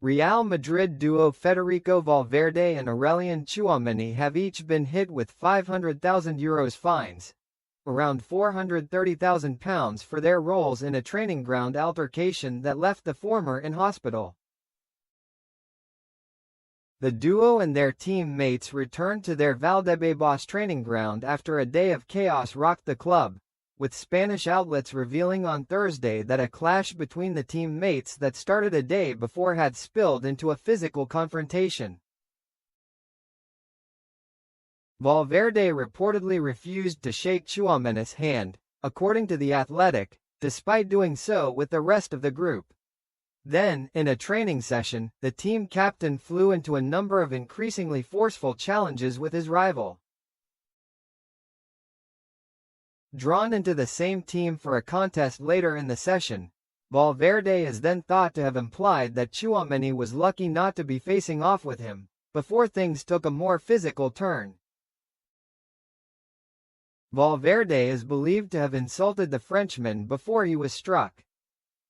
Real Madrid duo Federico Valverde and Aurelien Tchouaméni have each been hit with €500,000 fines, around £430,000 for their roles in a training ground altercation that left the former in hospital. The duo and their teammates returned to their Valdebebas training ground after a day of chaos rocked the club, with Spanish outlets revealing on Thursday that a clash between the teammates that started a day before had spilled into a physical confrontation. Valverde reportedly refused to shake Tchouaméni's hand, according to The Athletic, despite doing so with the rest of the group. Then, in a training session, the team captain flew into a number of increasingly forceful challenges with his rival. Drawn into the same team for a contest later in the session, Valverde is then thought to have implied that Tchouaméni was lucky not to be facing off with him, before things took a more physical turn. Valverde is believed to have insulted the Frenchman before he was struck.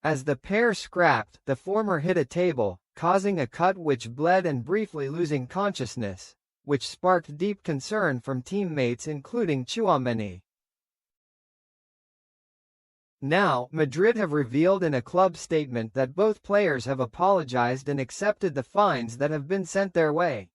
As the pair scrapped, the former hit a table, causing a cut which bled and briefly losing consciousness, which sparked deep concern from teammates including Tchouaméni. Now, Madrid have revealed in a club statement that both players have apologized and accepted the fines that have been sent their way.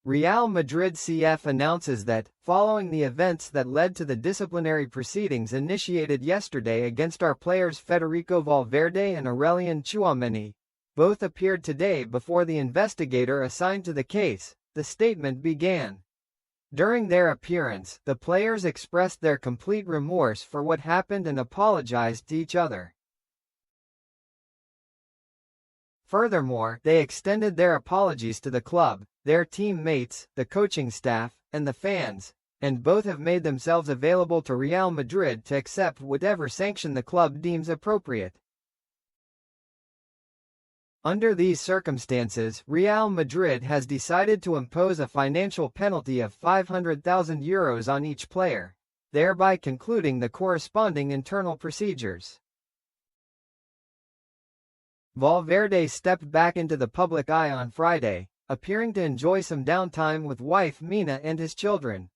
Real Madrid CF announces that, following the events that led to the disciplinary proceedings initiated yesterday against our players Federico Valverde and Aurelien Tchouaméni, both appeared today before the investigator assigned to the case, the statement began. During their appearance, the players expressed their complete remorse for what happened and apologized to each other. Furthermore, they extended their apologies to the club, their teammates, the coaching staff, and the fans, and both have made themselves available to Real Madrid to accept whatever sanction the club deems appropriate. Under these circumstances, Real Madrid has decided to impose a financial penalty of €500,000 on each player, thereby concluding the corresponding internal procedures. Valverde stepped back into the public eye on Friday, appearing to enjoy some downtime with wife Mina and his children.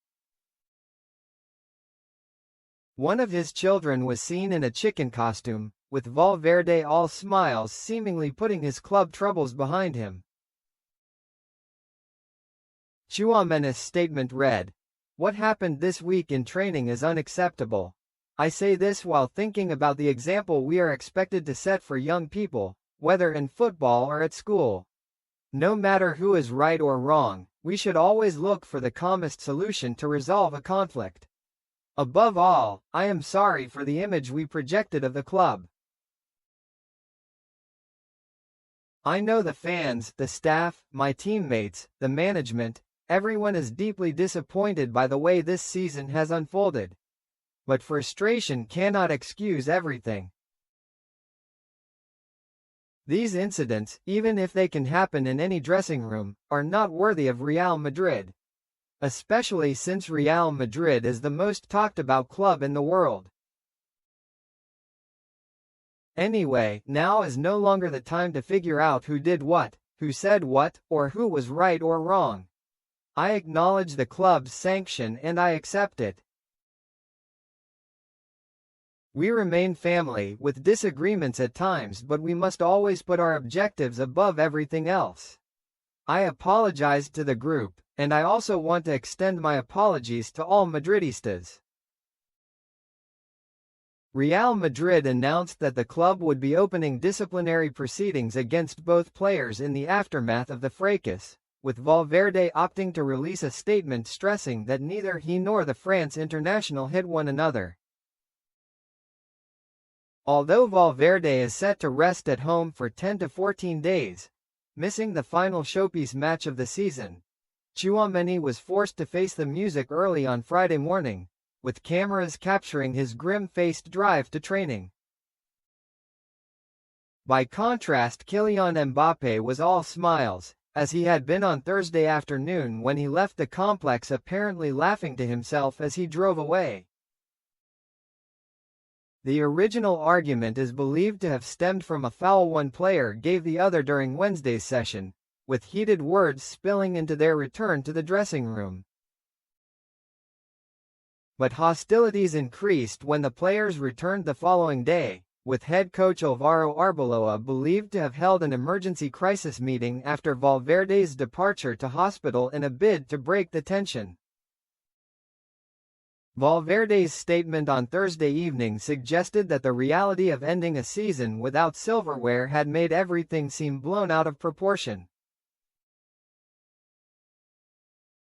One of his children was seen in a chicken costume, with Valverde all smiles, seemingly putting his club troubles behind him. Tchouaméni's statement read, "What happened this week in training is unacceptable. I say this while thinking about the example we are expected to set for young people, whether in football or at school. No matter who is right or wrong, we should always look for the calmest solution to resolve a conflict. Above all, I am sorry for the image we projected of the club. I know the fans, the staff, my teammates, the management, everyone is deeply disappointed by the way this season has unfolded. But frustration cannot excuse everything. These incidents, even if they can happen in any dressing room, are not worthy of Real Madrid. Especially since Real Madrid is the most talked about club in the world. Anyway, now is no longer the time to figure out who did what, who said what, or who was right or wrong. I acknowledge the club's sanction and I accept it. We remain family, with disagreements at times, but we must always put our objectives above everything else. I apologize to the group, and I also want to extend my apologies to all Madridistas." Real Madrid announced that the club would be opening disciplinary proceedings against both players in the aftermath of the fracas, with Valverde opting to release a statement stressing that neither he nor the France international hit one another. Although Valverde is set to rest at home for 10 to 14 days, missing the final showpiece match of the season, Tchouaméni was forced to face the music early on Friday morning, with cameras capturing his grim-faced drive to training. By contrast, Kylian Mbappé was all smiles, as he had been on Thursday afternoon when he left the complex, apparently laughing to himself as he drove away. The original argument is believed to have stemmed from a foul one player gave the other during Wednesday's session, with heated words spilling into their return to the dressing room. But hostilities increased when the players returned the following day, with head coach Alvaro Arbeloa believed to have held an emergency crisis meeting after Valverde's departure to hospital in a bid to break the tension. Valverde's statement on Thursday evening suggested that the reality of ending a season without silverware had made everything seem blown out of proportion.